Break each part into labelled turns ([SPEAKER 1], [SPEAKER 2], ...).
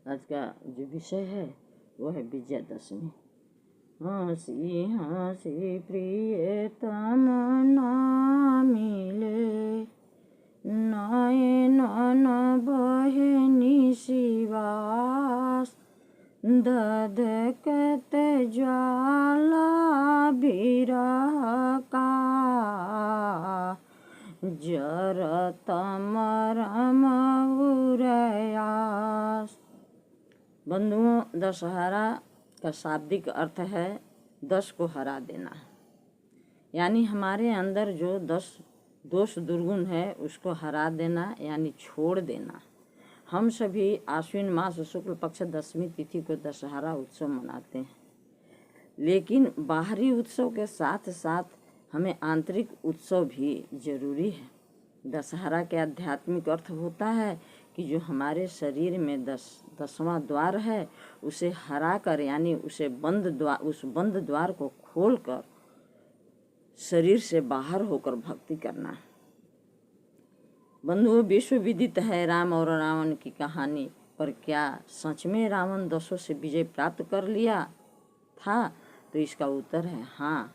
[SPEAKER 1] आज का जो विषय है वो है विजयादशमी। हंसी हंसी प्रियतम ना मिले, नयन बहे निशिवास, दधकत ज्वाला विरह का, जरत मरम उरयास। बंधुओं, दशहरा का शाब्दिक अर्थ है 10 को हरा देना, यानी हमारे अंदर जो 10 दोष दुर्गुण है उसको हरा देना, यानी छोड़ देना। हम सभी आश्विन मास शुक्ल पक्ष 10वीं तिथि को दशहरा उत्सव मनाते हैं, लेकिन बाहरी उत्सव के साथ साथ हमें आंतरिक उत्सव भी जरूरी है। दशहरा के आध्यात्मिक अर्थ होता है कि जो हमारे शरीर में 10वां द्वार है उसे हरा कर, यानी उस बंद द्वार को खोलकर शरीर से बाहर होकर भक्ति करना। बंधुओं, विश्व विदित है राम और रावण की कहानी, पर क्या सच में रावण 10 से विजय प्राप्त कर लिया था? तो इसका उत्तर है हाँ,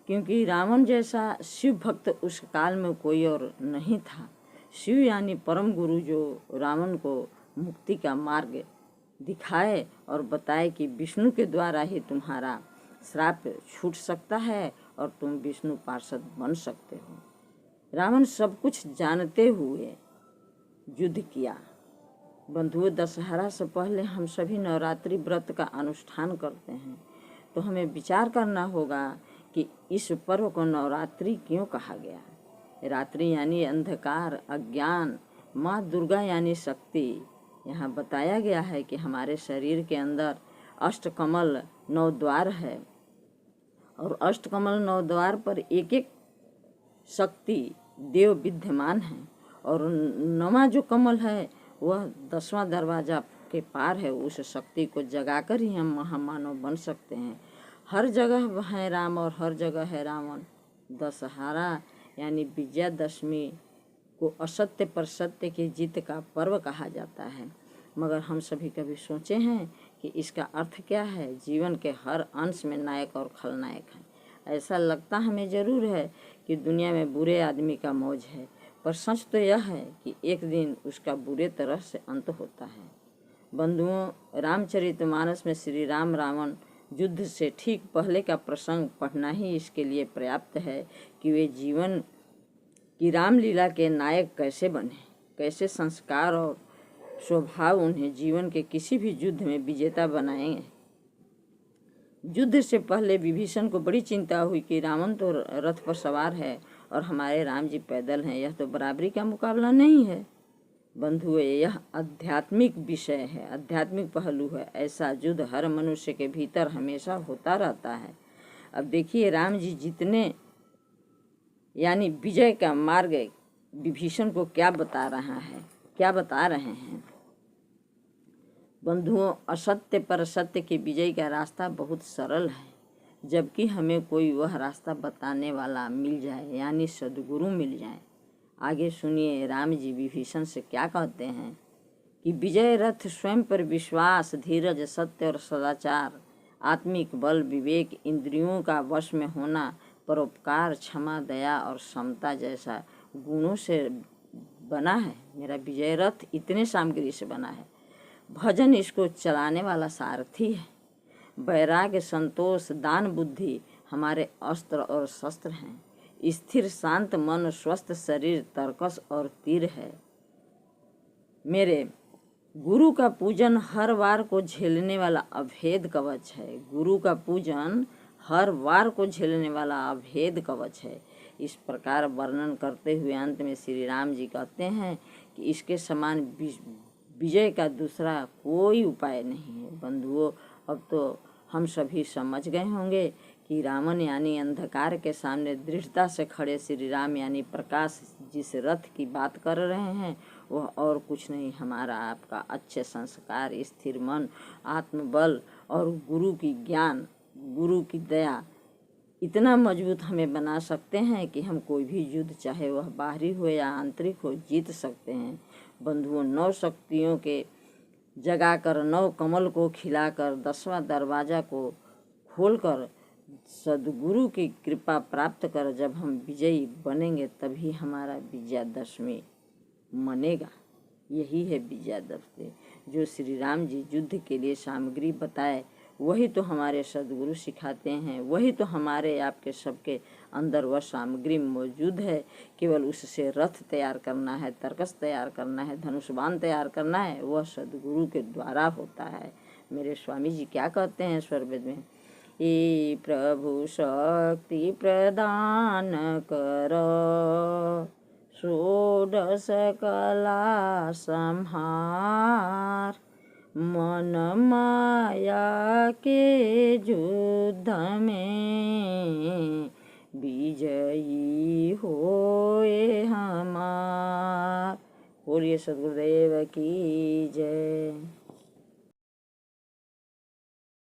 [SPEAKER 1] क्योंकि रावण जैसा शिव भक्त उस काल में कोई और नहीं था। शिव यानी परम गुरु जो रावण को मुक्ति का मार्ग दिखाए और बताए कि विष्णु के द्वारा ही तुम्हारा श्राप छूट सकता है और तुम विष्णु पार्षद बन सकते हो। रावण सब कुछ जानते हुए युद्ध किया। बंधुओं, दशहरा से पहले हम सभी नवरात्रि व्रत का अनुष्ठान करते हैं, तो हमें विचार करना होगा कि इस पर्व को नवरात्रि क्यों कहा गया। रात्रि यानी अंधकार, अज्ञान, माँ दुर्गा यानी शक्ति। यहाँ बताया गया है कि हमारे शरीर के अंदर अष्टकमल 9 द्वार है और अष्टकमल 9 द्वार पर एक एक शक्ति देव विद्यमान है, और 9वां जो कमल है वह 10वां दरवाजा के पार है। उस शक्ति को जगाकर ही हम महामानव बन सकते हैं। हर जगह है राम और हर जगह है रावण। दशहरा यानी विजयादशमी को असत्य पर सत्य की जीत का पर्व कहा जाता है, मगर हम सभी कभी सोचे हैं कि इसका अर्थ क्या है। जीवन के हर अंश में नायक और खलनायक हैं। ऐसा लगता हमें जरूर है कि दुनिया में बुरे आदमी का मौज है, पर सच तो यह है कि एक दिन उसका बुरे तरह से अंत होता है। बंधुओं, रामचरितमानस में श्री राम रावण युद्ध से ठीक पहले का प्रसंग पढ़ना ही इसके लिए पर्याप्त है कि वे जीवन की रामलीला के नायक कैसे बने, कैसे संस्कार और स्वभाव उन्हें जीवन के किसी भी युद्ध में विजेता बनाएंगे। युद्ध से पहले विभीषण को बड़ी चिंता हुई कि रावण तो रथ पर सवार है और हमारे राम जी पैदल हैं, यह तो बराबरी का मुकाबला नहीं है। बंधुओं, यह आध्यात्मिक विषय है, आध्यात्मिक पहलू है। ऐसा युद्ध हर मनुष्य के भीतर हमेशा होता रहता है। अब देखिए, राम जी जीतने यानी विजय का मार्ग विभीषण को क्या बता रहे हैं। बंधुओं, असत्य पर सत्य के विजय का रास्ता बहुत सरल है, जबकि हमें कोई वह रास्ता बताने वाला मिल जाए, यानी सद्गुरु मिल जाए। आगे सुनिए राम जी विभीषण से क्या कहते हैं कि विजय रथ स्वयं पर विश्वास, धीरज, सत्य और सदाचार, आत्मिक बल, विवेक, इंद्रियों का वश में होना, परोपकार, क्षमा, दया और समता जैसा गुणों से बना है। मेरा विजय रथ इतने सामग्री से बना है। भजन इसको चलाने वाला सारथी है। वैराग्य, संतोष, दान, बुद्धि हमारे अस्त्र और शस्त्र हैं। स्थिर शांत मन, स्वस्थ शरीर, तर्कस और तीर है। मेरे गुरु का पूजन हर वार को झेलने वाला अभेद कवच है। गुरु का पूजन हर वार को झेलने वाला अभेद कवच है। इस प्रकार वर्णन करते हुए अंत में श्री राम जी कहते हैं कि इसके समान विजय का दूसरा कोई उपाय नहीं है। बंधुओं, अब तो हम सभी समझ गए होंगे कि रावण यानी अंधकार के सामने दृढ़ता से खड़े श्री राम यानी प्रकाश जिस रथ की बात कर रहे हैं वह और कुछ नहीं, हमारा आपका अच्छे संस्कार, स्थिर मन, आत्मबल और गुरु की ज्ञान, गुरु की दया इतना मजबूत हमें बना सकते हैं कि हम कोई भी युद्ध, चाहे वह बाहरी हो या आंतरिक हो, जीत सकते हैं। बंधुओं, 9 शक्तियों के जगाकर, नव कमल को खिलाकर, 10वां दरवाजा को खोलकर सद्गुरु की कृपा प्राप्त कर जब हम विजयी बनेंगे तभी हमारा विजयादशमी मनेगा। यही है विजयादशमी। जो श्री राम जी युद्ध के लिए सामग्री बताए वही तो हमारे सद्गुरु सिखाते हैं, वही तो हमारे आपके सबके अंदर वह सामग्री मौजूद है। केवल उससे रथ तैयार करना है, तरकस तैयार करना है, धनुष्बाण तैयार करना है, वह सद्गुरु के द्वारा होता है। मेरे स्वामी जी क्या कहते हैं स्वरवेद में, ये प्रभु शक्ति प्रदान कर, षोडश कला संहार, मन माया के युद्ध में विजयी होए हमार। बोलिए सद्गुरुदेव की जय।